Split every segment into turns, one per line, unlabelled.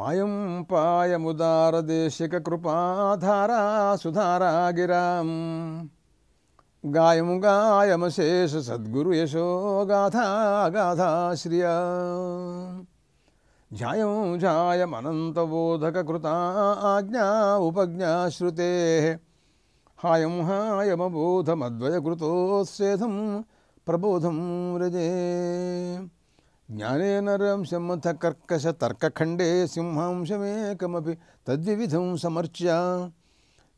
పాయం పాయముదారదేశిక కృపాధారా సుధారా గిరాం గాయము గాయమశేష సద్గురు యశో గాథా గాథా శ్రియా ధ్యాయం ధ్యాయమనంతబోధక కృతా ఆజ్ఞా ఉపజ్ఞా శ్రుతే హాయం హాయమబోధమద్వయకృతోత్సేధం ప్రబోధం వ్రజే జ్ఞానేన రంశమథ కర్కశ తర్కఖండే సింహాంశమేకమపి తద్వివిధం సమర్చ్య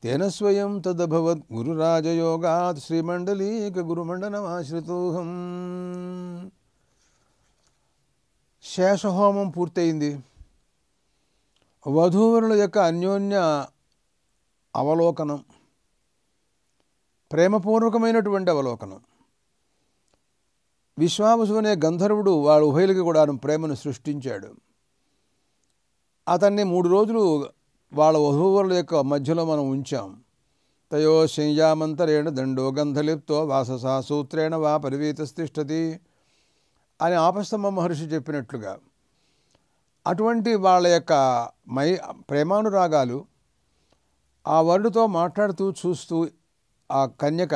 తేన స్వయం తదభవద్ గురురాజయోగాత్ శ్రీమండలీక గురుమండనమాశ్రితోహం. శేషహోమం పూర్తయింది. వధూవరుల యొక్క అన్యోన్య అవలోకనం, ప్రేమపూర్వకమైనటువంటి అవలోకనం. విశ్వావసు అనే గంధర్వుడు వాళ్ళ ఉభయులకి కూడా ప్రేమను సృష్టించాడు. అతన్ని 3 రోజులు వాళ్ళ వధూవరుల యొక్క మధ్యలో మనం ఉంచాం. తయో శయ్యామంతరేణ దండో గంధలిప్తో వాససా సూత్రేణ వా పరివీతస్తిష్టతి అని ఆపస్తమ మహర్షి చెప్పినట్లుగా అటువంటి వాళ్ళ యొక్క ప్రేమానురాగాలు ఆ వరుడితో మాట్లాడుతూ చూస్తూ ఆ కన్యక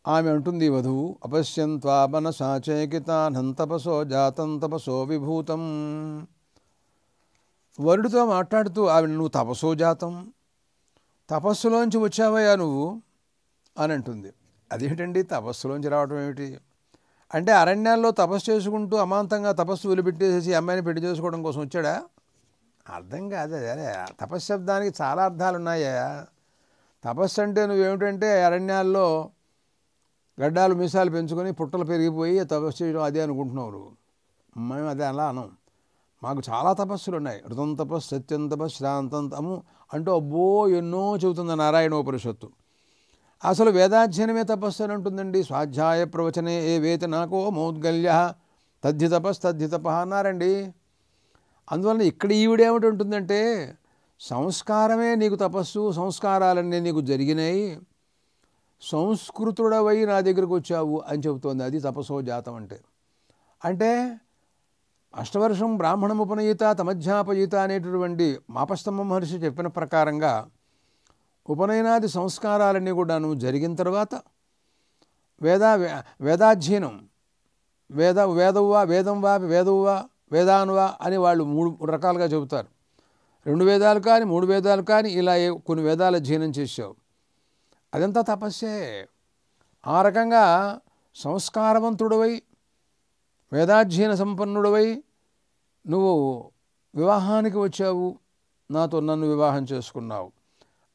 ఆమె అంటుంది, వధువు అపశ్యంత్వా మనసా చేకితానంతపసో జాతం తపసో విభూతం. వరుడితో మాట్లాడుతూ ఆమె నువ్వు తపసో జాతం, తపస్సులోంచి వచ్చావయ్యా నువ్వు అని అంటుంది. అదేంటండి తపస్సులోంచి రావడం ఏమిటి అంటే, అరణ్యాల్లో తపస్సు చేసుకుంటూ అమాంతంగా తపస్సు వదిలిపెట్టేసేసి అమ్మాయిని పెళ్లి చేసుకోవడం కోసం వచ్చాడా? అర్థం కాదు. అదే తపశ్శబ్దానికి చాలా అర్థాలు ఉన్నాయా. తపస్సు అంటే నువ్వేమిటంటే అరణ్యాల్లో గడ్డాలు మీసాలు పెంచుకొని పుట్టలు పెరిగిపోయి తపస్సు చేయడం అదే అనుకుంటున్నావు నువ్వు. మేము అదే అలా అనం. మాకు చాలా తపస్సులు ఉన్నాయి. ఋతం తపస్సు, సత్యం తపస్సు, శ్రాంతం తము అంటూ అబ్బో ఎన్నో చెబుతుంది నారాయణోపనిషత్తు. అసలు వేదాధ్యయనమే తపస్సు అని ఉంటుందండి. స్వాధ్యాయ ప్రవచనే ఏ వేత నాకో మౌద్గల్య తద్ధి తపస్సు తద్ధి తప అన్నారండి. అందువలన ఇక్కడ ఈవిడేమిటి ఉంటుందంటే, సంస్కారమే నీకు తపస్సు, సంస్కారాలన్నీ నీకు జరిగినాయి, సంస్కృతుడవై నా దగ్గరకు వచ్చావు అని చెబుతోంది. అది తపస్సో జాతం అంటే అష్టవర్షం బ్రాహ్మణముపనయిత తమధ్యాపయిత అనేటటువంటి మాపస్తమ మహర్షి చెప్పిన ప్రకారంగా ఉపనయనాది సంస్కారాలన్నీ కూడాను జరిగిన తర్వాత వేదాధ్యయనం వేదవ్వా వేదంవా వేదవ్వా వేదాన్వా అని వాళ్ళు 3 రకాలుగా చెబుతారు. 2 వేదాలు కానీ 3 వేదాలు కానీ ఇలా కొన్ని వేదాలు అధ్యయనం చేసావు, అదంతా తపస్సే. ఆ రకంగా సంస్కారవంతుడవై వేదాధ్యయన సంపన్నుడవై నువ్వు వివాహానికి వచ్చావు, నాతో నన్ను వివాహం చేసుకున్నావు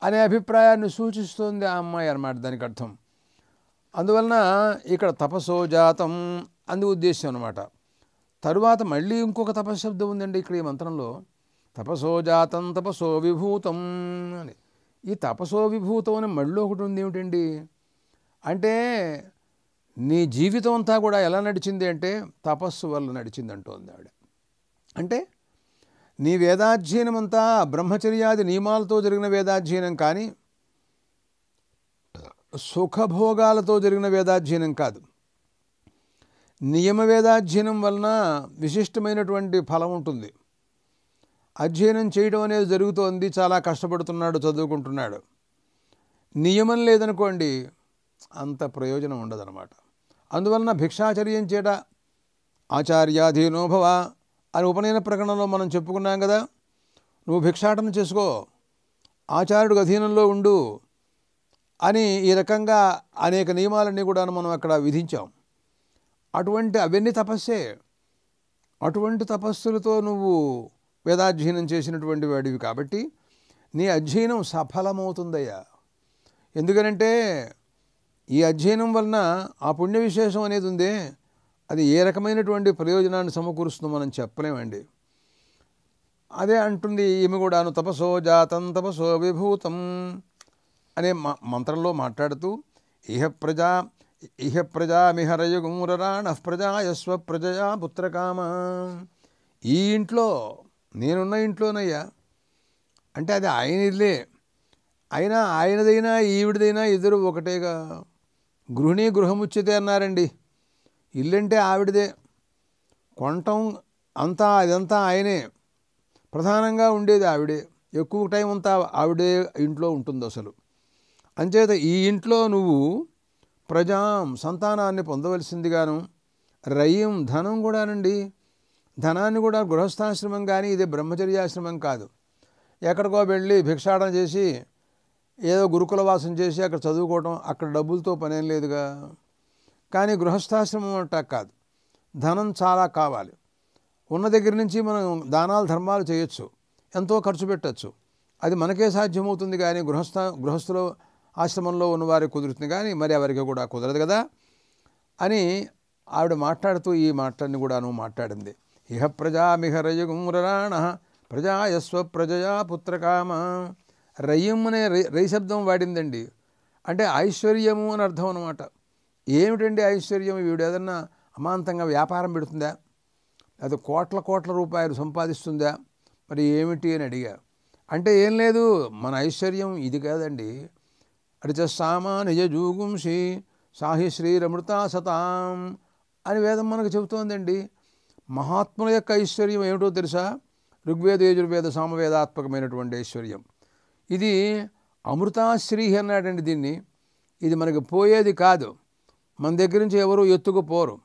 అనే అభిప్రాయాన్ని సూచిస్తుంది ఆ అమ్మాయి అన్నమాట దానికి అర్థం. అందువలన ఇక్కడ తపస్సో జాతం అందు ఉద్దేశం అన్నమాట. తరువాత మళ్ళీ ఇంకొక తపశ్శబ్దం ఉందండి ఇక్కడ ఈ మంత్రంలో. తపస్సో జాతం తపస్సో విభూతం అని. ఈ తపస్సో విభూతం అని మళ్ళీ ఒకటి ఉంది. ఏమిటండి అంటే, నీ జీవితం అంతా కూడా ఎలా నడిచింది అంటే తపస్సు వల్ల నడిచింది అంటోంది ఆవిడ. అంటే నీ వేదాధ్యయనం అంతా బ్రహ్మచర్యాది నియమాలతో జరిగిన వేదాధ్యయనం కానీ సుఖభోగాలతో జరిగిన వేదాధ్యయనం కాదు. నియమ వేదాధ్యయనం వలన విశిష్టమైనటువంటి ఫలం ఉంటుంది. అధ్యయనం చేయడం అనేది జరుగుతోంది, చాలా కష్టపడుతున్నాడు, చదువుకుంటున్నాడు. నియమం లేదనుకోండి అంత ప్రయోజనం ఉండదన్నమాట. అందువలన భిక్షాచర్యం చేట ఆచార్యాధీనోభవ అని ఉపనయన ప్రకటనలో మనం చెప్పుకున్నాం కదా. నువ్వు భిక్షాటన చేసుకో, ఆచార్యుడికి అధీనంలో ఉండు అని ఈ రకంగా అనేక నియమాలన్నీ కూడా మనం అక్కడ విధించాం. అవన్నీ తపస్సే. అటువంటి తపస్సులతో నువ్వు వేదాధ్యయనం చేసినటువంటి వాడివి కాబట్టి నీ అధ్యయనం సఫలమవుతుందయ్యా. ఎందుకనంటే ఈ అధ్యయనం వలన ఆ పుణ్య విశేషం అనేది ఉందే, అది ఏ రకమైనటువంటి ప్రయోజనాన్ని సమకూరుస్తుందో మనం చెప్పలేమండి. అదే అంటుంది ఈమె కూడాను, తపసో జాతం తపసో విభూతం అనే మంత్రంలో మాట్లాడుతూ ఇహ ప్రజామిహరయుగుమురాణ ప్రజాయస్వ ప్రజయా పుత్రకామ. ఈ ఇంట్లో నేనున్న ఇంట్లోనయ్యా అంటే అది ఆయన ఇల్లే, అయినా ఆయనదైనా ఈవిడదైనా ఇద్దరు ఒకటేగా. గృహిణీ గృహముచ్యతే అన్నారండి. ఇల్లంటే ఆవిడదే, కొనటం అంతా అదంతా ఆయనే. ప్రధానంగా ఉండేది ఆవిడే, ఎక్కువ టైం అంతా ఆవిడే ఇంట్లో ఉంటుంది అసలు. అంచేత ఈ ఇంట్లో నువ్వు సంతానాన్ని పొందవలసిందిగాను, రయ్యం ధనం కూడానండి, ధనాన్ని కూడా గృహస్థాశ్రమం కానీ ఇది బ్రహ్మచర్యాశ్రమం కాదు. ఎక్కడికో వెళ్ళి భిక్షాటన చేసి ఏదో గురుకుల వాసం చేసి అక్కడ చదువుకోవడం, అక్కడ డబ్బులతో పనేం లేదుగా. కానీ గృహస్థాశ్రమం అంటా కాదు, ధనం చాలా కావాలి. ఉన్న దగ్గర నుంచి మనం దానాలు ధర్మాలు చేయొచ్చు, ఎంతో ఖర్చు పెట్టచ్చు, అది మనకే సాధ్యమవుతుంది. కానీ గృహస్థుల ఆశ్రమంలో ఉన్నవారికి కుదురుతుంది, కానీ మరి ఎవరికి కూడా కుదరదు కదా అని ఆవిడ మాట్లాడుతూ ఈ మాటలన్నీ కూడాను మాట్లాడింది. ఇహ ప్రజామిహ రయగుమ్రాణ ప్రజాయస్వ ప్రజయా పుత్రకామ. రయ్యం అనే రై శబ్దం వాడిందండి, అంటే ఐశ్వర్యము అని అర్థం అన్నమాట. ఏమిటండి ఐశ్వర్యం? వీడు ఏదన్నా అమాంతంగా వ్యాపారం పెడుతుందా, అది కోట్ల రూపాయలు సంపాదిస్తుందా, మరి ఏమిటి అని అడిగా. అంటే ఏం లేదు, మన ఐశ్వర్యం ఇది కాదండి. అడిచ సామానిజ జూగుంషి సాహి శ్రీరమృతా సతాం అని వేదం మనకు చెబుతోందండి. మహాత్ముల యొక్క ఐశ్వర్యం ఏమిటో తెలుసా? ఋగ్వేద యజుర్వేద సామవేదాత్మకమైనటువంటి ఐశ్వర్యం ఇది. అమృతాశ్రీ అన్నాడండి దీన్ని. ఇది మనకి పోయేది కాదు, మన దగ్గర నుంచి ఎవరు ఎత్తుకుపోరు.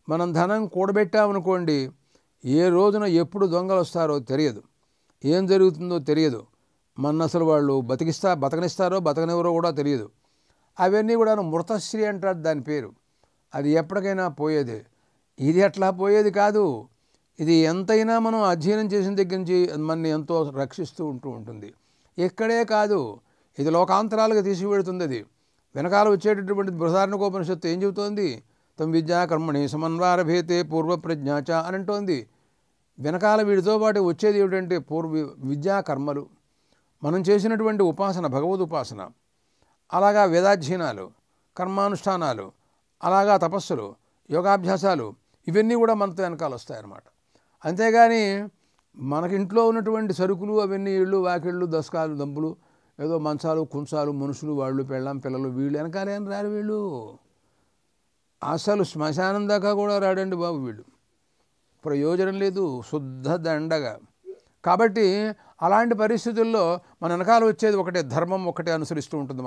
మనం ధనం కూడబెట్టామనుకోండి, ఏ రోజున ఎప్పుడు దొంగలు వస్తారో తెలియదు, ఏం జరుగుతుందో తెలియదు, మన అసలు వాళ్ళు బతకనిస్తారో బతకనివరో కూడా తెలియదు. అవన్నీ కూడా మృతశ్రీ అంటారు దాని పేరు. అది ఎప్పటికైనా పోయేదే. ఇది అట్లా పోయేది కాదు. ఇది ఎంతైనా మనం అధ్యయనం చేసిన దగ్గర నుంచి మనని ఎంతో రక్షిస్తూ ఉంటుంది. ఎక్కడే కాదు, ఇది లోకాంతరాలుగా తీసుకువెడుతుంది. అది వెనకాల వచ్చేటటువంటి బృహదారణ్యకోపనిషత్తు ఏం చెబుతోంది? తమ విద్యా కర్మణి సమన్వారభేతే పూర్వప్రజ్ఞాచ అని అంటోంది. వెనకాల వీటితో పాటు వచ్చేది ఏమిటంటే విద్యా కర్మలు, మనం చేసినటువంటి ఉపాసన, భగవద్ ఉపాసన, అలాగా వేదాధ్యయనాలు, కర్మానుష్ఠానాలు, అలాగా తపస్సులు, యోగాభ్యాసాలు, ఇవన్నీ కూడా మనతో వెనకాల వస్తాయన్నమాట. అంతేగాని మనకింట్లో ఉన్నటువంటి సరుకులు అవన్నీ ఇళ్ళు వాకిళ్ళు దశకాలు దంపులు ఏదో మంచాలు కుంచాలు మనుషులు వాళ్ళు పెళ్ళాం పిల్లలు వీళ్ళు వెనకాలేం రారు. వీళ్ళు అసలు శ్మశానం దాకా కూడా రాడండి బాబు. వీళ్ళు ప్రయోజనం లేదు, శుద్ధ దండగా. కాబట్టి అలాంటి పరిస్థితుల్లో మన వెనకాల వచ్చేది ఒకటే, ధర్మం ఒకటే అనుసరిస్తూ ఉంటుంది.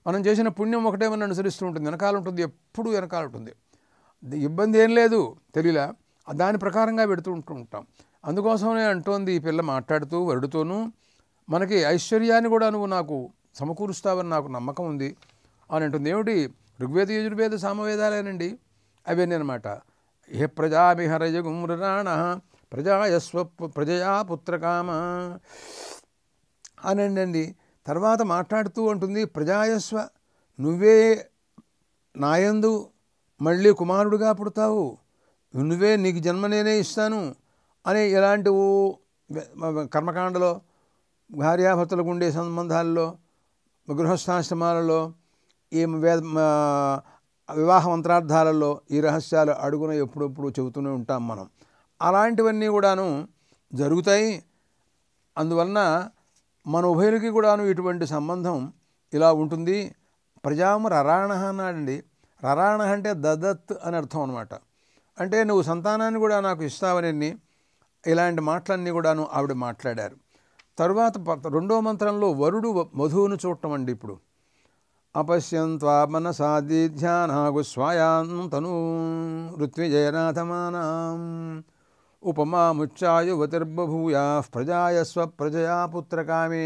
మనం చేసిన పుణ్యం ఒకటే మనం అనుసరిస్తూ ఉంటుంది, వెనకాల ఉంటుంది, ఎప్పుడూ వెనకాల ఉంటుంది. ఇబ్బంది ఏం లేదు, తెలియలా దాని ప్రకారంగా పెడుతూ ఉంటాం. అందుకోసమే అంటోంది ఈ పిల్ల మాట్లాడుతూ వరుడుతోనూ, మనకి ఐశ్వర్యాన్ని కూడా నువ్వు నాకు సమకూరుస్తావని నాకు నమ్మకం ఉంది అని అంటుంది. ఏమిటి? ఋగ్వేద యజుర్వేద సామవేదాలేనండి అవన్నీ అనమాట. ఏ ప్రజామిహరజగుమ్రాణ ప్రజాయస్వ ప్రజయా పుత్రకామ అనండి. తర్వాత మాట్లాడుతూ ఉంటుంది, ప్రజాయస్వ, నువ్వే నాయందు మళ్ళీ కుమారుడుగా పుడతావు, నువ్వే నీకు జన్మ నేనే ఇస్తాను అనే ఇలాంటి కర్మకాండలో, భార్యాభర్తలకు ఉండే సంబంధాల్లో, గృహస్థాశ్రమాలలో, ఈ వివాహ మంత్రార్థాలలో ఈ రహస్యాలు అడుగున ఎప్పుడెప్పుడు చెబుతూనే ఉంటాం మనం. అలాంటివన్నీ కూడాను జరుగుతాయి. అందువలన మన ఉభయులకి కూడాను ఇటువంటి సంబంధం ఇలా ఉంటుంది. ప్రజాము రరాణ అన్నాడండి. రరాణ అంటే దదత్ అని అర్థం అనమాట. అంటే నువ్వు సంతానాన్ని కూడా నాకు ఇస్తావని ఇలాంటి మాటలన్నీ కూడాను ఆవిడ మాట్లాడారు. తరువాత రెండో మంత్రంలో వరుడు మధువును చూడటం అండి. ఇప్పుడు అపశ్యంత్వా మనసాదిధ్యానాగు స్వాయాంతను ఋత్విజయనాథమానాం ఉపమా ముచ్చాయువతిర్బభూయా ప్రజాయస్వ ప్రజయా పుత్రకామే.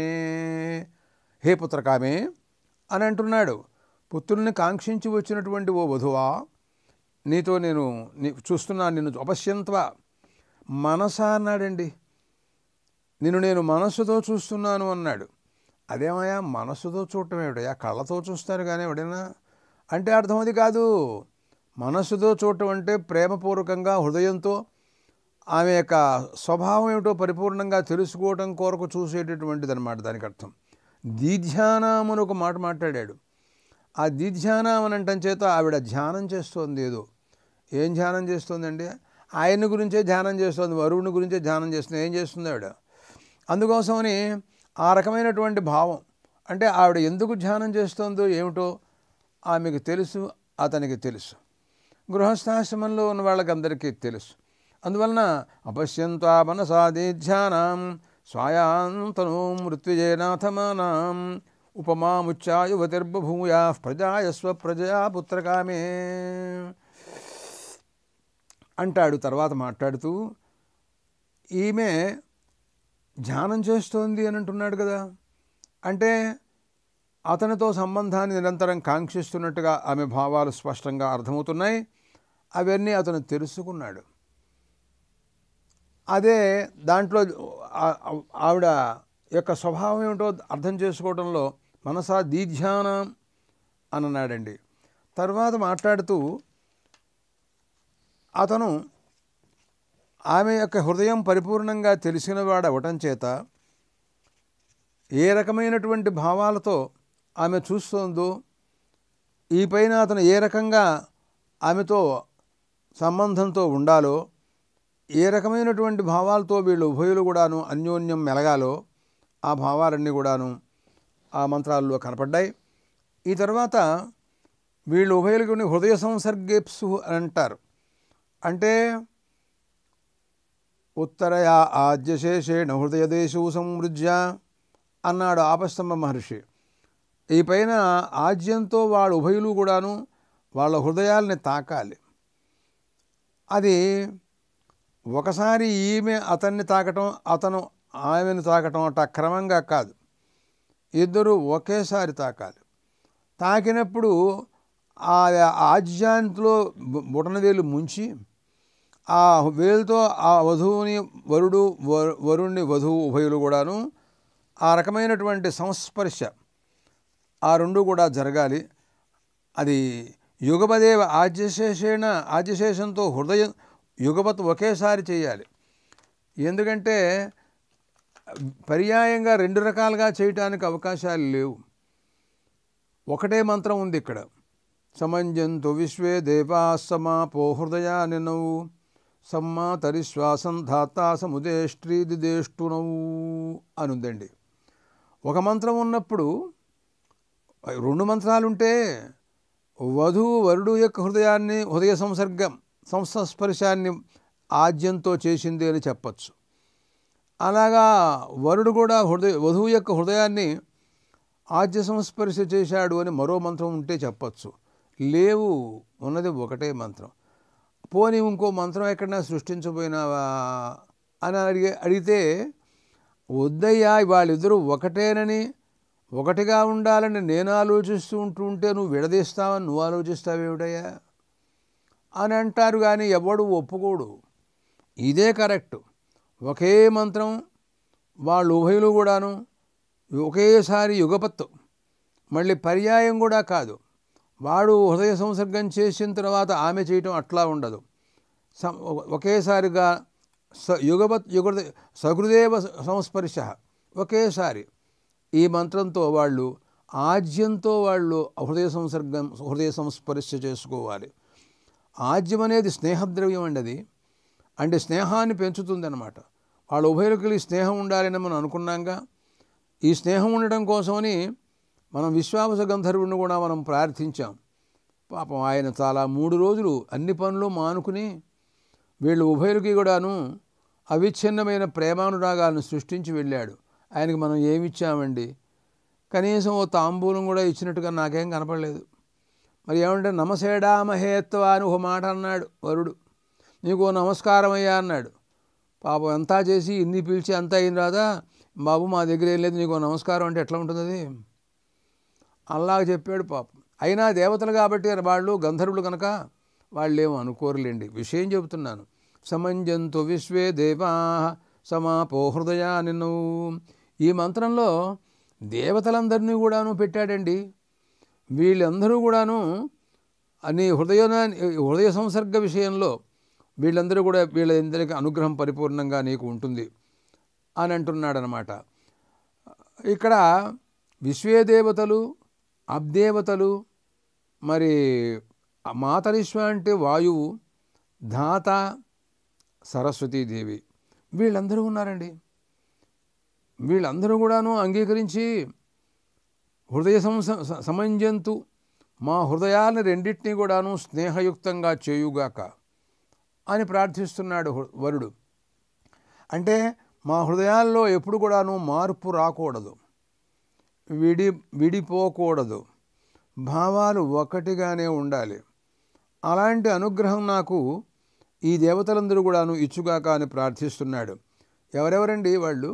హే పుత్రకామే అని అంటున్నాడు. పుత్రుల్ని కాంక్షించి వచ్చినటువంటి ఓ వధువా, నీతో నేను చూస్తున్నాను, నిన్ను అపశ్యంత్వ మనసా అన్నాడండి. నేను మనస్సుతో చూస్తున్నాను అన్నాడు. అదేమయ్యా మనస్సుతో చూడటం ఏమిటయా? కళ్ళతో చూస్తారు కానీ ఎవడైనా అంటే అర్థం అది కాదు. మనస్సుతో చూడటం అంటే ప్రేమపూర్వకంగా హృదయంతో ఆమె యొక్క స్వభావం ఏమిటో పరిపూర్ణంగా తెలుసుకోవటం కొరకు చూసేటటువంటిది అనమాట దానికి అర్థం. దీధ్యానం అని ఒక మాట మాట్లాడాడు. ఆ దీధ్యానం అని అంటం చేత ఆవిడ ధ్యానం చేస్తోంది. ఏం ధ్యానం చేస్తుందండి? ఆయన్ని గురించే ధ్యానం చేస్తుంది, వరువుని గురించే ధ్యానం చేస్తుంది. ఏం చేస్తుంది ఆవిడ? అందుకోసమని ఆ రకమైనటువంటి భావం, అంటే ఆవిడ ఎందుకు ధ్యానం చేస్తుందో ఏమిటో ఆమెకు తెలుసు, అతనికి తెలుసు, గృహస్థాశ్రమంలో ఉన్న వాళ్ళకందరికీ తెలుసు. అందువలన అపశ్యంత్వా మనసా దీధ్యానాం స్వాయాంతనో మృత్యుజయనాథమానాం ఉపమాముచ్చాయువతిర్బభూయా ప్రజాయస్వ ప్రజయా పుత్రకామే అంటాడు. తర్వాత మాట్లాడుతూ ఈమె ధ్యానం చేస్తోంది అని అంటున్నాడు కదా, అంటే అతనితో సంబంధాన్ని నిరంతరం కాంక్షిస్తున్నట్టుగా ఆమె భావాలు స్పష్టంగా అర్థమవుతున్నాయి. అవన్నీ అతను తెలుసుకున్నాడు. అదే దాంట్లో ఆవిడ యొక్క స్వభావం ఏమిటో అర్థం చేసుకోవడంలో మనసా దీధ్యానం అని అన్నాడండి. తర్వాత మాట్లాడుతూ అతను ఆమె యొక్క హృదయం పరిపూర్ణంగా తెలిసినవాడు అవటం చేత ఏ రకమైనటువంటి భావాలతో ఆమె చూస్తోందో, ఈ పైన అతను ఏ రకంగా ఆమెతో సంబంధంతో ఉండాలో, ఏ రకమైనటువంటి భావాలతో వీళ్ళు ఉభయులు కూడాను అన్యోన్యం మెలగాలో ఆ భావాలన్నీ కూడాను ఆ మంత్రాల్లో కనపడ్డాయి. ఈ తర్వాత వీళ్ళు ఉభయులకి హృదయ సంసర్గేప్సు అని అంటారు. అంటే ఉత్తరయా ఆద్యశేషేణ హృదయదేశు సంవృజ్య అన్నాడు ఆపస్తంభ మహర్షి. ఈ పైన ఆజ్యంతో వాళ్ళ ఉభయులు కూడాను వాళ్ళ హృదయాల్ని తాకాలి. అది ఒకసారి ఈమె అతన్ని తాకటం, అతను ఆమెను తాకటం అట్లా క్రమంగా కాదు, ఇద్దరు ఒకేసారి తాకాలి. తాకినప్పుడు ఆ ఆజ్యాంతో బుటనవేలు ముంచి ఆ వేలుతో ఆ వధువుని వరుణ్ణి వధువు ఉభయులు కూడాను ఆ రకమైనటువంటి సంస్పర్శ ఆ రెండు కూడా జరగాలి. అది యుగపదేవ ఆద్యశేషంతో హృదయం యుగపత్ ఒకేసారి చేయాలి. ఎందుకంటే పర్యాయంగా రెండు రకాలుగా చేయటానికి అవకాశాలు లేవు. ఒకటే మంత్రం ఉంది ఇక్కడ. సమంజంతు విశ్వే దేవా సమాపో హృదయానినవు సమ్మాతరిశ్వాసం ధాతా సముదేష్ట్రీదిదేష్టునవు అనుందండి. ఒక మంత్రం ఉన్నప్పుడు రెండు మంత్రాలుంటే వధువు వరుడు యొక్క హృదయ సంస్పర్శాన్ని ఆజ్యంతో చేసింది అని చెప్పచ్చు. అలాగా వరుడు కూడా వధువు యొక్క హృదయాన్ని ఆజ్య సంస్పర్శ చేశాడు అని మరో మంత్రం ఉంటే చెప్పచ్చు. లేవు, ఉన్నది ఒకటే మంత్రం. పోనీ ఇంకో మంత్రం ఎక్కడైనా సృష్టించబోయినావా అని అడిగితే వద్దయ్యా, వాళ్ళిద్దరూ ఒకటేనని, ఒకటిగా ఉండాలని నేను ఆలోచిస్తూ ఉంటుంటే నువ్వు విడదీస్తావని నువ్వు ఆలోచిస్తావేమిటయ్యా అని అంటారు. కానీ ఎవడు ఒప్పుకోడు. ఇదే కరెక్టు. ఒకే మంత్రం వాళ్ళు ఉభయులు కూడాను ఒకేసారి యుగపత్తు, మళ్ళీ పర్యాయం కూడా కాదు. వాడు హృదయ సంసర్గం చేసిన తర్వాత ఆమె చేయటం అట్లా ఉండదు. ఒకేసారిగా సహృదేవ సంస్పర్శ ఒకేసారి ఈ మంత్రంతో వాళ్ళు ఆజ్యంతో వాళ్ళు హృదయ సంస్పర్శ చేసుకోవాలి. ఆజ్యం అనేది స్నేహద్రవ్యం అండి. అది అంటే స్నేహాన్ని పెంచుతుంది అన్నమాట. వాళ్ళ ఉభయులకి స్నేహం ఉండాలని మనం అనుకున్నాంగా. ఈ స్నేహం ఉండటం కోసమని మనం విశ్వావస గంధర్వుడిని కూడా మనం ప్రార్థించాం. పాపం ఆయన చాలా 3 రోజులు అన్ని పనులు మానుకుని వీళ్ళు ఉభయులకి కూడాను అవిచ్ఛిన్నమైన ప్రేమానురాగాలను సృష్టించి వెళ్ళాడు. ఆయనకి మనం ఏమిచ్చామండి? కనీసం ఓ తాంబూలం కూడా ఇచ్చినట్టుగా నాకేం కనపడలేదు. మరి ఏమంటే నమసేడామహేత్వ అని ఒక మాట అన్నాడు వరుడు. నీకు నమస్కారం అయ్యా అన్నాడు. పాపం అంతా చేసి ఇన్ని పిలిచి అంతా అయిన రాదా, బాబు మా దగ్గర ఏం లేదు, నీకు నమస్కారం అంటే ఎట్లా ఉంటుంది? అది అల్లాగ చెప్పాడు పాపం. అయినా దేవతలు కాబట్టి వాళ్ళు గంధర్వులు కనుక వాళ్ళేమో అనుకోరులేండి. విషయం చెబుతున్నాను. సమంజంతు విశ్వే దేవా సమాపో హృదయానిను. ఈ మంత్రంలో దేవతలందరినీ కూడాను పెట్టాడండి. వీళ్ళందరూ కూడాను అన్ని హృదయ సంసర్గ విషయంలో వీళ్ళందరూ కూడా వీళ్ళందరికీ అనుగ్రహం పరిపూర్ణంగా నీకు ఉంటుంది అని అంటున్నాడనమాట. ఇక్కడ విశ్వే దేవతలు, అబ్దేవతలు, మరి మాతరిశ్వ అంటే వాయువు, ధాత సరస్వతీదేవి, వీళ్ళందరూ ఉన్నారండి. వీళ్ళందరూ కూడాను అంగీకరించి హృదయ సమంజంతు, మా హృదయాన్ని రెండింటినీ కూడాను స్నేహయుక్తంగా చేయుగాక అని ప్రార్థిస్తున్నాడు వరుడు. అంటే మా హృదయాల్లో ఎప్పుడు కూడాను మార్పు రాకూడదు, విడిపోకూడదు, భావాలు ఒక్కటిగానే ఉండాలి. అలాంటి అనుగ్రహం నాకు ఈ దేవతలందరూ కూడాను ఇచ్చుగాక అని ప్రార్థిస్తున్నాడు. ఎవరెవరండి వాళ్ళు?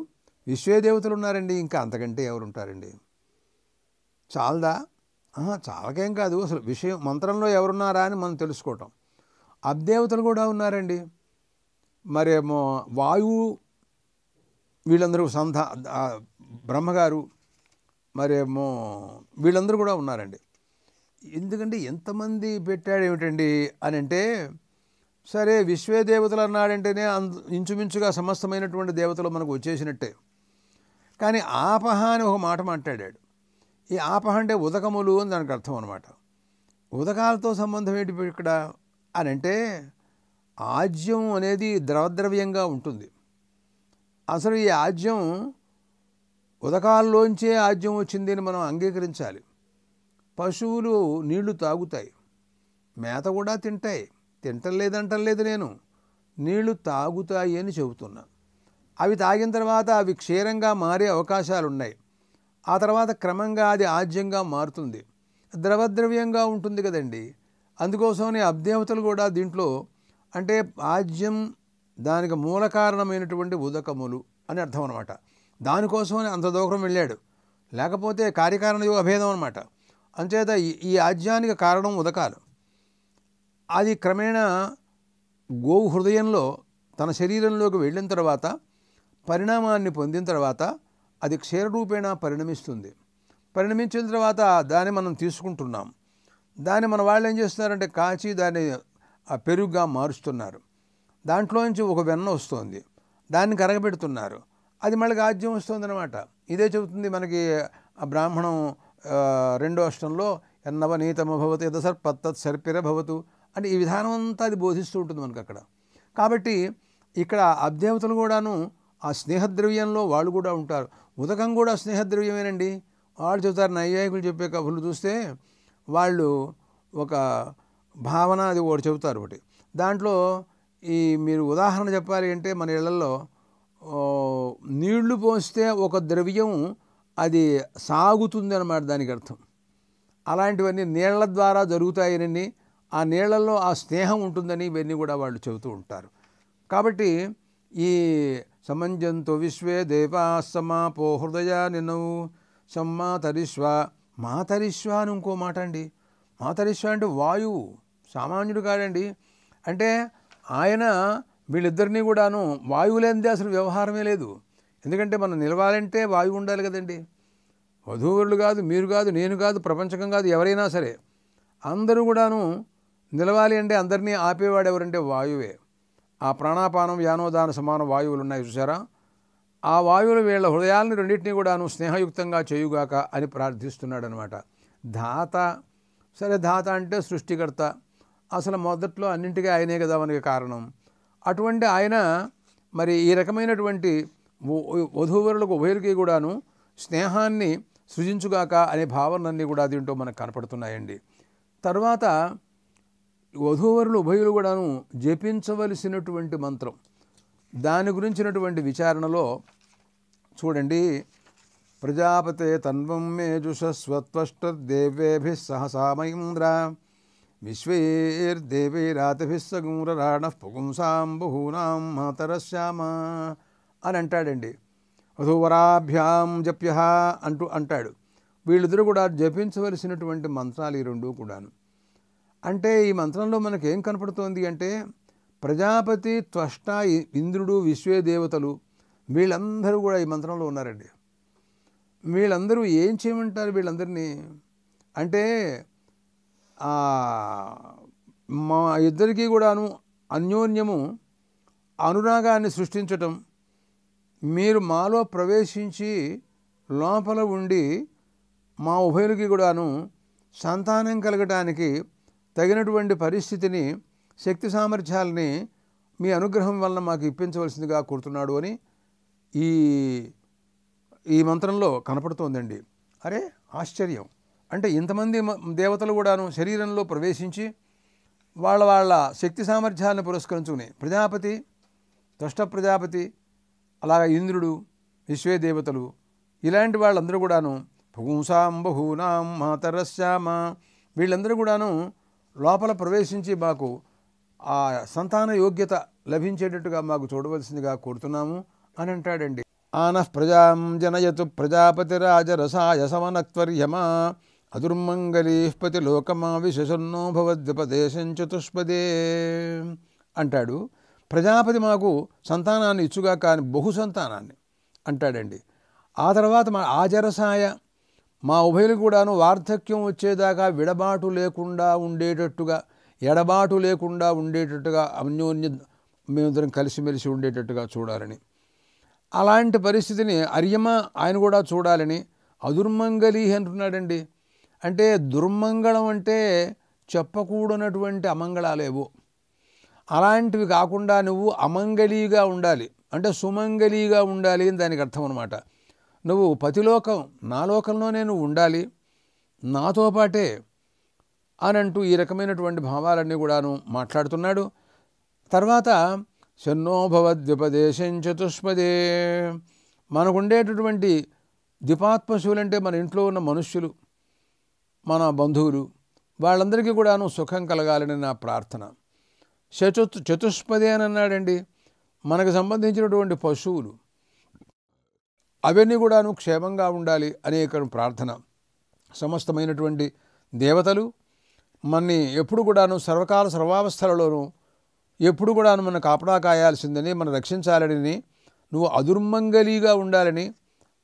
విశ్వే దేవతలు ఉన్నారండి, ఇంకా అంతకంటే ఎవరుంటారండి? చాలదా? చాలకేం కాదు, అసలు విషయం మంత్రంలో ఎవరున్నారా అని మనం తెలుసుకోవటం. అబ్దేవతలు కూడా ఉన్నారండి. మరేమో వాయువు, వీళ్ళందరూ బ్రహ్మగారు, మరేమో వీళ్ళందరూ కూడా ఉన్నారండి. ఎందుకంటే ఎంతమంది పెట్టాడు ఏమిటండి అని అంటే, సరే విశ్వే దేవతలు అన్నాడంటేనే ఇంచుమించుగా సమస్తమైనటువంటి దేవతలు మనకు వచ్చేసినట్టే. కానీ ఆపహ అని ఒక మాట మాట్లాడాడు. ఈ ఆపహ అంటే ఉదకములు అని దానికి అర్థం అనమాట. ఉదకాలతో సంబంధం ఏంటి ఇక్కడ అని అంటే, ఆజ్యం అనేది ద్రవద్రవ్యంగా ఉంటుంది. అసలు ఈ ఆజ్యం ఉదకాల్లోంచే ఆజ్యం వచ్చింది అని మనం అంగీకరించాలి. పశువులు నీళ్లు తాగుతాయి, మేత కూడా తింటాయి, తింటలేదంటలేదు నేను, నీళ్లు తాగుతాయి అని చెబుతున్నా. అవి తాగిన తర్వాత అవి క్షీరంగా మారే అవకాశాలు ఉన్నాయి. ఆ తర్వాత క్రమంగా అది ఆజ్యంగా మారుతుంది, ద్రవద్రవ్యంగా ఉంటుంది కదండి. అందుకోసమని అబ్దేవతలు కూడా దీంట్లో అంటే ఆజ్యం దానికి మూల కారణమైనటువంటి ఉదకములు అని అర్థం అనమాట. దానికోసమని అంత దూరం వెళ్ళాడు, లేకపోతే కార్యకారణ అభేదం అనమాట. అంచేత ఈ ఆజ్యానికి కారణం ఉదకాలు. అది క్రమేణా గోవు హృదయంలో తన శరీరంలోకి వెళ్ళిన తర్వాత పరిణామాన్ని పొందిన తర్వాత అది క్షీరరూపేణ పరిణమిస్తుంది. పరిణమించిన తర్వాత దాన్ని మనం తీసుకుంటున్నాం. దాన్ని మన వాళ్ళు ఏం చేస్తున్నారంటే కాచి దాన్ని పెరుగుగా మారుస్తున్నారు. దాంట్లోంచి ఒక వెన్న వస్తుంది, దాన్ని కరగబెడుతున్నారు, అది మళ్ళీ ఆజ్యం వస్తుంది అనమాట. ఇదే చెబుతుంది మనకి ఆ బ్రాహ్మణం 2వ అష్టంలో ఎన్నవనీతమభవతి యథసర్పత్తత్ సర్పిర భవతు అంటే ఈ విధానం అంతా అది బోధిస్తూ ఉంటుంది మనకు అక్కడ. కాబట్టి ఇక్కడ అబ్దేవతలు కూడాను ఆ స్నేహద్రవ్యంలో వాళ్ళు కూడా ఉంటారు. ఉదకం కూడా స్నేహద్రవ్యమేనండి. వాళ్ళు చెబుతారు, నైయాయికులు చెప్పే కబుర్లు చూస్తే వాళ్ళు ఒక భావన అది ఒకటి చెబుతారు. ఒకటి దాంట్లో ఈ మీరు ఉదాహరణ చెప్పాలి అంటే మన ఇళ్లలో నీళ్లు పోస్తే ఒక ద్రవ్యం అది సాగుతుంది అన్నమాట, దానికి అర్థం. అలాంటివన్నీ నీళ్ల ద్వారా జరుగుతాయని, ఆ నీళ్లలో ఆ స్నేహం ఉంటుందని ఇవన్నీ కూడా వాళ్ళు చెబుతూ ఉంటారు. కాబట్టి ఈ సమంజంతో విశ్వే దేవా సమాపో హృదయ నినౌ సమ్మాతరిష్వ, మాతరిష్వ అని ఇంకో మాట అండి. మాతరిష్వ అంటే వాయువు, సామాన్యుడు కాడండి. అంటే ఆయన వీళ్ళిద్దరినీ కూడాను వాయువు లేనిదే అసలు వ్యవహారమే లేదు. ఎందుకంటే మనం నిలవాలంటే వాయువు ఉండాలి కదండి. వధూవరులు కాదు, మీరు కాదు, నేను కాదు, ప్రపంచకం కాదు, ఎవరైనా సరే అందరూ కూడాను నిలవాలి అంటే అందరినీ ఆపేవాడు ఎవరంటే వాయువే. ఆ ప్రాణాపానం వ్యానోదాన సమాన వాయువులు ఉన్నాయి చూసారా, ఆ వాయువులు వీళ్ళ హృదయాలను రెండింటినీ కూడాను స్నేహయుక్తంగా చేయుగాక అని ప్రార్థిస్తున్నాడు అనమాట. ధాత, సరే ధాత అంటే సృష్టికర్త, అసలు మొదట్లో అన్నింటికీ ఆయనే కదా మనకి కారణం. అటువంటి ఆయన మరి ఈ రకమైనటువంటి వధూవరులకు ఉభయులకి కూడాను స్నేహాన్ని సృజించుగాక అనే భావనన్నీ కూడా దీంట్లో మనకు కనపడుతున్నాయండి. తర్వాత వధూవరులు ఉభయులు కూడాను జపించవలసినటువంటి మంత్రం, దాని గురించినటువంటి విచారణలో చూడండి. ప్రజాపతే తన్వం మేజుషస్వత్వష్టర్దేవేభిः సహసామయింద్ర విశ్వైర్దేవైరాతభిస్సగూరరాణః పుగుంసాం బహూనాం మాతరశ్యామ అని అంటాడండి. వధూవరాభ్యాం జప్యః అంటాడు. వీళ్ళిద్దరూ కూడా జపించవలసినటువంటి మంత్రాలు ఈ రెండు కూడాను. అంటే ఈ మంత్రంలో మనకేం కనపడుతోంది అంటే, ప్రజాపతి, త్వష్ట, ఇంద్రుడు, విశ్వే దేవతలు వీళ్ళందరూ కూడా ఈ మంత్రంలో ఉన్నారండి. వీళ్ళందరూ ఏం చేయమంటారు వీళ్ళందరినీ అంటే, మా ఇద్దరికీ కూడాను అన్యోన్యము అనురాగాన్ని సృష్టించటం, మీరు మాలో ప్రవేశించి లోపల ఉండి మా ఉభయులకి కూడాను సంతానం కలగటానికి తగినటువంటి పరిస్థితిని, శక్తి సామర్థ్యాలని మీ అనుగ్రహం వలన మాకు ఇప్పించవలసిందిగా కోరుతున్నాడు అని ఈ మంత్రంలో కనపడుతోందండి. అరే ఆశ్చర్యం! అంటే ఇంతమంది దేవతలు కూడాను శరీరంలో ప్రవేశించి వాళ్ళ వాళ్ళ శక్తి సామర్థ్యాలను పురస్కరించుకుని ప్రజాపతి, త్వష్ట ప్రజాపతి, అలాగే ఇంద్రుడు, విశ్వే దేవతలు ఇలాంటి వాళ్ళందరూ కూడాను పుంసాం బహూనాం మాతరశ్యామ వీళ్ళందరూ కూడాను లోపల ప్రవేశించి మాకు ఆ సంతాన యోగ్యత లభించేటట్టుగా మాకు చూడవలసిందిగా కోరుతున్నాము అని అంటాడండి. ఆనః ప్రజాం జనయతు ప్రజాపతిరాజరసాయ సమనక్త్వర్యమా అదుర్మంగళీపతి లోకమా విశసన్నో భవద్విపదేశం చతుష్పదే అంటాడు. ప్రజాపతి మాకు సంతానాన్ని ఇచ్చుగా కానీ బహు సంతానాన్ని అంటాడండి. ఆ తర్వాత మా ఆజరసాయ మా ఉభయులు కూడాను వార్ధక్యం వచ్చేదాకా విడబాటు లేకుండా ఉండేటట్టుగా, ఎడబాటు లేకుండా ఉండేటట్టుగా అన్యోన్య మేమిద్దరం కలిసిమెలిసి ఉండేటట్టుగా చూడాలని, అలాంటి పరిస్థితిని అర్యమ ఆయన కూడా చూడాలని అదుర్మంగళి అంటున్నాడండి. అంటే దుర్మంగళం అంటే చెప్పకూడనటువంటి అమంగళాలేవో అలాంటివి కాకుండా నువ్వు అమంగళీగా ఉండాలి, అంటే సుమంగళీగా ఉండాలి అని దానికి అర్థం అనమాట. నువ్వు పతిలోకం నా లోకంలోనే నువ్వు ఉండాలి నాతో పాటే అని అంటూ ఈ రకమైనటువంటి భావాలన్నీ కూడాను మాట్లాడుతున్నాడు. తర్వాత శన్నో భవద్విపదేశం చతుష్పదే మనకుండేటటువంటి ద్విపాత్మశువులంటే మన ఇంట్లో ఉన్న మనుష్యులు, మన బంధువులు వాళ్ళందరికీ కూడాను సుఖం కలగాలని నా ప్రార్థన. చతుష్పదే అని అన్నాడండి. మనకు సంబంధించినటువంటి పశువులు అవన్నీ కూడాను క్షేమంగా ఉండాలి అనేక ప్రార్థన. సమస్తమైనటువంటి దేవతలు మనని ఎప్పుడు కూడాను సర్వకాల సర్వావస్థలలోనూ ఎప్పుడు కూడాను మన కాపడా కాయాల్సిందని, మనం రక్షించాలని, నువ్వు అదుర్మంగళీగా ఉండాలని,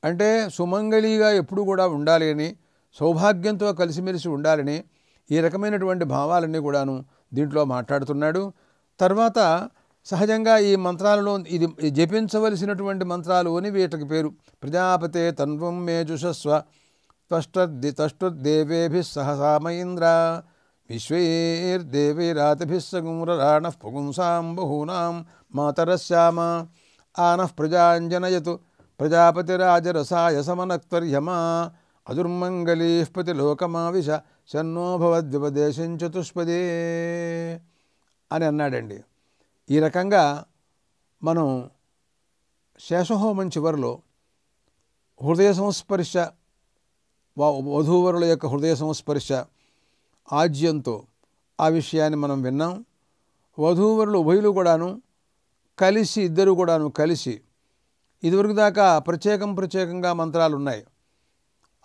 అంటే సుమంగళీగా ఎప్పుడు కూడా ఉండాలి అని, సౌభాగ్యంతో కలిసిమెలిసి ఉండాలని ఈ రకమైనటువంటి భావాలన్నీ కూడాను దీంట్లో మాట్లాడుతున్నాడు. తర్వాత సహజంగా ఈ మంత్రాలలో ఇది జపించవలసినటువంటి మంత్రాలు అని వీటికి పేరు. ప్రజాపతే తన్వం మే జుషస్వ త్వష్టుర్దేవేభిः సహసామయింద్ర విశ్వైర్దేవైరాతిభిः సగుమ్రరాణః పుంసాం బహూనాం మాతరశ్యామ ఆనః ప్రజాంజనయతు ప్రజాపతిరాజరసాయ సమనక్త్వర్యమా అదుర్మంగళీపతి లోకమావిశ శన్నో భవద్విపదేశం చతుష్పదే అని అన్నాడండి. ఈ రకంగా మనం శేషహోమం చివరిలో హృదయ సంస్పర్శ, వధూవరుల యొక్క హృదయ సంస్పర్శ ఆజ్యంతో ఆ విషయాన్ని మనం విన్నాం. వధూవరులు ఉభయులు కూడాను కలిసి, ఇద్దరు కూడాను కలిసి, ఇదివరకు దాకా ప్రత్యేకంగా మంత్రాలు ఉన్నాయి.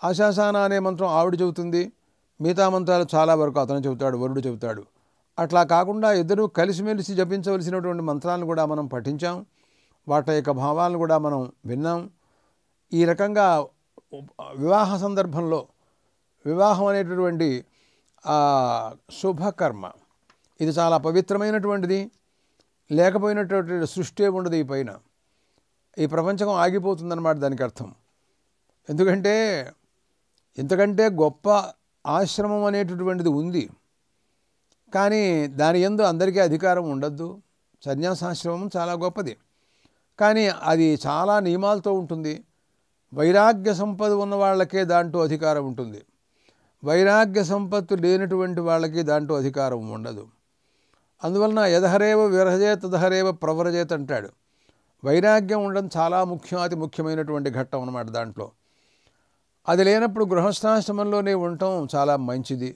ఆశాసాన అనే మంత్రం ఆవిడ చెబుతుంది, మిగతా మంత్రాలు చాలా వరకు అతను చెబుతాడు, వరుడు చెబుతాడు. అట్లా కాకుండా ఇద్దరు కలిసిమెలిసి జపించవలసినటువంటి మంత్రాలను కూడా మనం పఠించాం. వాటి యొక్క భావాలను కూడా మనం విన్నాం. ఈ రకంగా వివాహ సందర్భంలో వివాహం అనేటటువంటి శుభకర్మ ఇది చాలా పవిత్రమైనటువంటిది. లేకపోయినటువంటి సృష్టి ఉండదు ఈ పైన. ఈ ప్రపంచం ఆగిపోతుందన్నమాట దానికి అర్థం. ఎందుకంటే ఇంతకంటే గొప్ప ఆశ్రమం అనేటటువంటిది ఉంది, కానీ దాని యందు అందరికీ అధికారం ఉండద్దు. సన్యాసాశ్రమం చాలా గొప్పది, కానీ అది చాలా నియమాలతో ఉంటుంది. వైరాగ్య సంపద ఉన్న వాళ్ళకే దాంట్లో అధికారం ఉంటుంది. వైరాగ్య సంపత్తు లేనటువంటి వాళ్ళకి దాంట్లో అధికారం ఉండదు. అందువలన యదహరేవ విరహజేత తదహరేవ ప్రవరజేత అంటాడు. వైరాగ్యం ఉండడం చాలా అతి ముఖ్యమైనటువంటి ఘట్టం అన్నమాట. దాంట్లో అది లేనప్పుడు గృహస్థాశ్రమంలోనే ఉండటం చాలా మంచిది.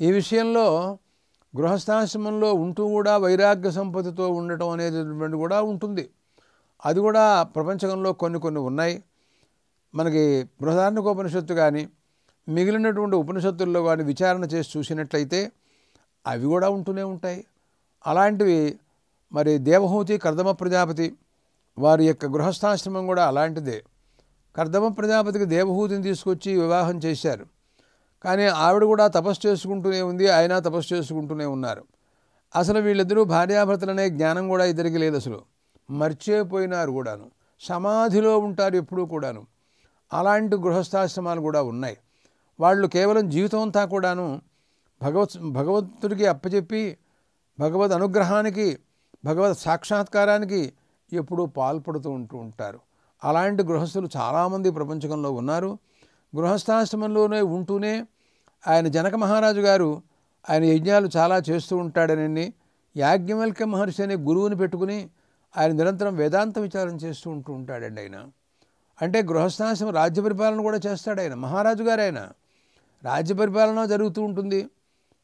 ఈ విషయంలో గృహస్థాశ్రమంలో ఉంటూ కూడా వైరాగ్య సంపదతో ఉండటం అనేది కూడా ఉంటుంది. అది కూడా ప్రపంచంలో కొన్ని ఉన్నాయి. మనకి బృహదారణ్యకోపనిషత్తు కానీ మిగిలినటువంటి ఉపనిషత్తుల్లో కానీ విచారణ చేసి చూసినట్లయితే అవి కూడా ఉంటూనే ఉంటాయి. అలాంటివి మరి దేవహూతి కర్దమ ప్రజాపతి వారి యొక్క గృహస్థాశ్రమం కూడా అలాంటిదే. కర్దమ ప్రజాపతికి దేవహూతిని తీసుకొచ్చి వివాహం చేశారు, కానీ ఆవిడ కూడా తపస్సు చేసుకుంటూనే ఉంది, ఆయన తపస్సు చేసుకుంటూనే ఉన్నారు. అసలు వీళ్ళిద్దరూ భార్యాభర్తలనే జ్ఞానం కూడా ఇద్దరికి లేదు, అసలు మర్చిపోయినారు కూడాను, సమాధిలో ఉంటారు ఎప్పుడూ కూడాను. అలాంటి గృహస్థాశ్రమాలు కూడా ఉన్నాయి. వాళ్ళు కేవలం జీవితం అంతా కూడాను భగవంతుడికి అప్పచెప్పి భగవద్ అనుగ్రహానికి, భగవద్ సాక్షాత్కారానికి ఎప్పుడూ పాల్పడుతూ ఉంటారు. అలాంటి గృహస్థులు చాలామంది ప్రపంచంలో ఉన్నారు. గృహస్థాశ్రమంలోనే ఉంటూనే ఆయన జనక మహారాజు గారు ఆయన యజ్ఞాలు చాలా చేస్తూ ఉంటాడని యాజ్ఞవల్క్య మహర్షి అనే గురువుని పెట్టుకుని ఆయన నిరంతరం వేదాంత విచారం చేస్తూ ఉంటాడండి. ఆయన అంటే గృహస్థాశ్రమం రాజ్య పరిపాలన కూడా చేస్తాడు. ఆయన మహారాజు గారు, ఆయన రాజ్య పరిపాలన జరుగుతూ ఉంటుంది,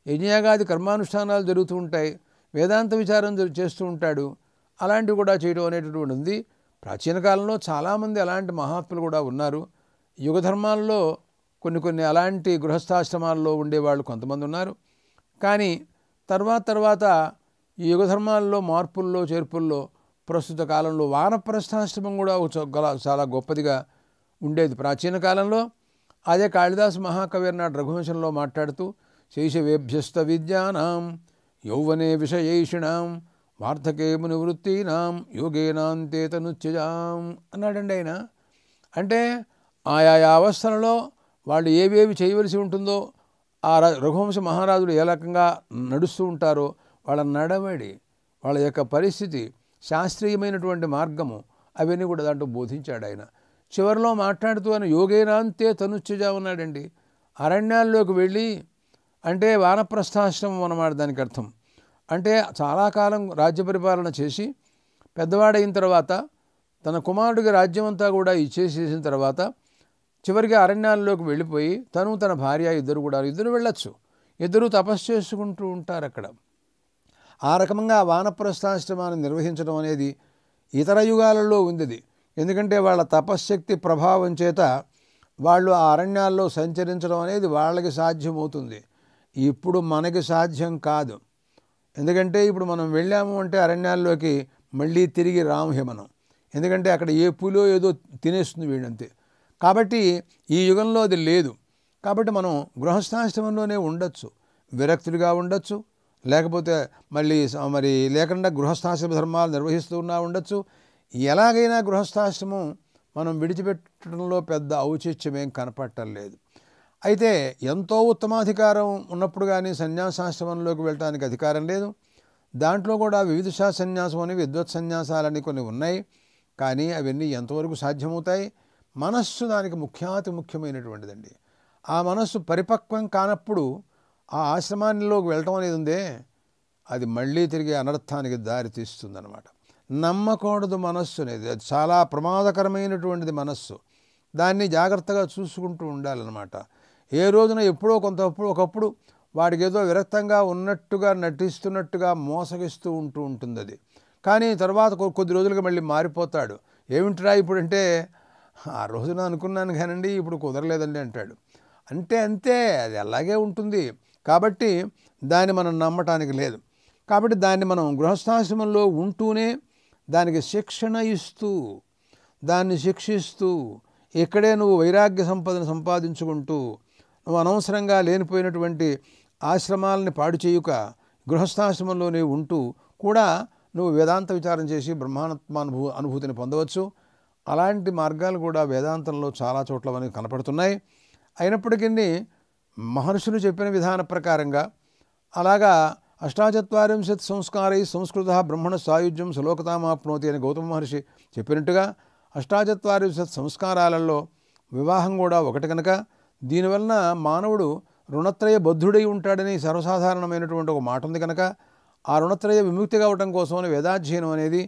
యజ్ఞయాగాది కర్మానుష్ఠానాలు జరుగుతూ ఉంటాయి, వేదాంత విచారం చేస్తూ ఉంటాడు. అలాంటివి కూడా చేయడం అనేటటువంటి ఉంది. ప్రాచీన కాలంలో చాలామంది అలాంటి మహాత్ములు కూడా ఉన్నారు. యుగ ధర్మాల్లో కొన్ని అలాంటి గృహస్థాశ్రమాల్లో ఉండేవాళ్ళు కొంతమంది ఉన్నారు. కానీ తర్వాత ఈ యుగ ధర్మాల్లో మార్పుల్లో చేర్పుల్లో ప్రస్తుత కాలంలో వానప్రస్థాశ్రమం కూడా చాలా గొప్పదిగా ఉండేది ప్రాచీన కాలంలో. అదే కాళిదాసు మహాకవి అన్నాడు రఘువంశంలో మాట్లాడుతూ, శైశవేభ్యస్త విద్యానాం యౌవనే విషయేషిణాం వార్ధకే మునివృత్తీనాం యోగేనాంతే తనుత్యజాం అన్నాడండి ఆయన. అంటే ఆయా అవస్థలలో వాళ్ళు ఏవేవి చేయవలసి ఉంటుందో ఆ రఘువంశ మహారాజులు ఏ రకంగా నడుస్తూ ఉంటారో వాళ్ళ నడవడి, వాళ్ళ యొక్క పరిస్థితి, శాస్త్రీయమైనటువంటి మార్గము అవన్నీ కూడా దాంట్లో బోధించాడు ఆయన. చివరిలో మాట్లాడుతూ ఆయన యోగేనాంతే తనుత్యజా ఉన్నాడండి. అరణ్యాల్లోకి వెళ్ళి, అంటే వానప్రస్థాశ్రమం అన్నమాట దానికి అర్థం. అంటే చాలా కాలం రాజ్య పరిపాలన చేసి పెద్దవాడైన తర్వాత తన కుమారుడికి రాజ్యం అంతా కూడా ఇచ్చేసేసిన తర్వాత చివరికి అరణ్యాల్లోకి వెళ్ళిపోయి తన భార్య ఇద్దరు వెళ్ళొచ్చు, ఇద్దరు తపస్సు చేసుకుంటూ ఉంటారు అక్కడ. ఆ రకంగా వానప్రస్థాశ్రమాన్ని నిర్వహించడం అనేది ఇతర యుగాలలో ఉంది. ఎందుకంటే వాళ్ళ తపశ్శక్తి ప్రభావం చేత వాళ్ళు ఆ అరణ్యాల్లో సంచరించడం అనేది వాళ్ళకి సాధ్యమవుతుంది. ఇప్పుడు మనకి సాధ్యం కాదు. ఎందుకంటే ఇప్పుడు మనం వెళ్ళాము అంటే అరణ్యాల్లోకి మళ్ళీ తిరిగి రాము మనం. ఎందుకంటే అక్కడ ఏ పులో ఏదో తినేస్తుంది వీళ్ళంతే. కాబట్టి ఈ యుగంలో అది లేదు. కాబట్టి మనం గృహస్థాశ్రమంలోనే ఉండొచ్చు, విరక్తుడిగా ఉండొచ్చు, లేకపోతే మరి లేకుండా గృహస్థాశ్రమ ధర్మాలు నిర్వహిస్తూ ఉండొచ్చు. ఎలాగైనా గృహస్థాశ్రమం మనం విడిచిపెట్టడంలో పెద్ద ఔచిత్యమేం కనపడటం లేదు. అయితే ఎంతో ఉత్తమాధికారం ఉన్నప్పుడు కానీ సన్యాసాశ్రమంలోకి వెళ్ళటానికి అధికారం లేదు. దాంట్లో కూడా వివిధ సన్యాసం అని విద్వత్ సన్యాసాలని కొన్ని ఉన్నాయి. కానీ అవన్నీ ఎంతవరకు సాధ్యమవుతాయి? మనస్సు దానికి ముఖ్యమైనటువంటిదండి. ఆ మనస్సు పరిపక్వం కానప్పుడు ఆ ఆశ్రమానిలోకి వెళ్ళటం అనేది ఉందే, అది మళ్ళీ తిరిగి అనర్థానికి దారి తీస్తుందన్నమాట. నమ్మకూడదు మనస్సు అనేది, అది చాలా ప్రమాదకరమైనటువంటిది మనస్సు. దాన్ని జాగ్రత్తగా చూసుకుంటూ ఉండాలన్నమాట. ఏ రోజున ఎప్పుడో ఒకప్పుడు వాడికి ఏదో విరక్తంగా ఉన్నట్టుగా నటిస్తున్నట్టుగా మోసగిస్తూ ఉంటుంది అది. కానీ తర్వాత కొద్ది రోజులుగా మళ్ళీ మారిపోతాడు. ఏమిట్రా ఇప్పుడంటే, ఆ రోజున అనుకున్నాను కానండి ఇప్పుడు కుదరలేదండి అంటాడు. అంతే అది అలాగే ఉంటుంది. కాబట్టి దాన్ని మనం నమ్మటానికి లేదు. కాబట్టి దాన్ని మనం గృహస్థాశ్రమంలో ఉంటూనే దానికి శిక్షణ ఇస్తూ, దాన్ని శిక్షిస్తూ, ఇక్కడే నువ్వు వైరాగ్య సంపదను సంపాదించుకుంటూ, నువ్వు అనవసరంగా లేనిపోయినటువంటి ఆశ్రమాలని పాడు చేయుక గృహస్థాశ్రమంలోనే ఉంటూ కూడా నువ్వు వేదాంత విచారం చేసి బ్రహ్మాత్మ అనుభూతిని పొందవచ్చు. అలాంటి మార్గాలు కూడా వేదాంతంలో చాలా చోట్ల మనకి కనపడుతున్నాయి. అయినప్పటికీ మహర్షులు చెప్పిన విధాన ప్రకారంగా అలాగా 48 సంస్కారై సంస్కృత బ్రహ్మణ సాయుజ్యం సులోకతామాప్నోతి అని గౌతమ మహర్షి చెప్పినట్టుగా 48 సంస్కారాలలో వివాహం కూడా ఒకటి కనుక దీనివలన మానవుడు రుణత్రయ బద్ధుడై ఉంటాడని సర్వసాధారణమైనటువంటి ఒక మాట ఉంది కనుక ఆ రుణత్రయ విముక్తి కావటం కోసమని వేదాధ్యయనం అనేది,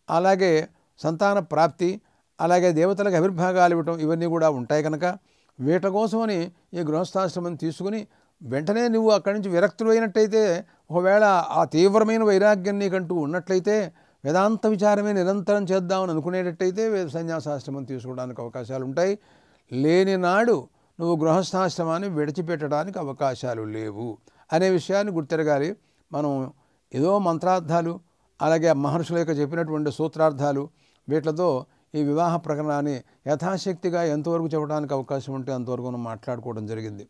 అలాగే సంతాన ప్రాప్తి, అలాగే దేవతలకు ఆవిర్భాగాలు ఇవ్వటం ఇవన్నీ కూడా ఉంటాయి కనుక వీటి కోసమని ఈ గృహస్థాశ్రమం తీసుకుని వెంటనే నువ్వు అక్కడి నుంచి విరక్తులైనట్టయితే, ఒకవేళ ఆ తీవ్రమైన వైరాగ్యం నీకంటూ ఉన్నట్లయితే వేదాంత విచారమే నిరంతరం చేద్దామని అనుకునేటట్టయితే సన్యాసాశ్రమం తీసుకోవడానికి అవకాశాలు ఉంటాయి. లేని నాడు నువ్వు గృహస్థాశ్రమాన్ని విడిచిపెట్టడానికి అవకాశాలు లేవు అనే విషయాన్ని గుర్తెరగాలి. మనం ఏదో మంత్రార్థాలు, అలాగే మహర్షుల యొక్క చెప్పినటువంటి సూత్రార్థాలు వీటితో ఈ వివాహ ప్రకరణాన్ని యథాశక్తిగా ఎంతవరకు చెప్పడానికి అవకాశం ఉంటే అంతవరకు మనం మాట్లాడుకోవడం జరిగింది.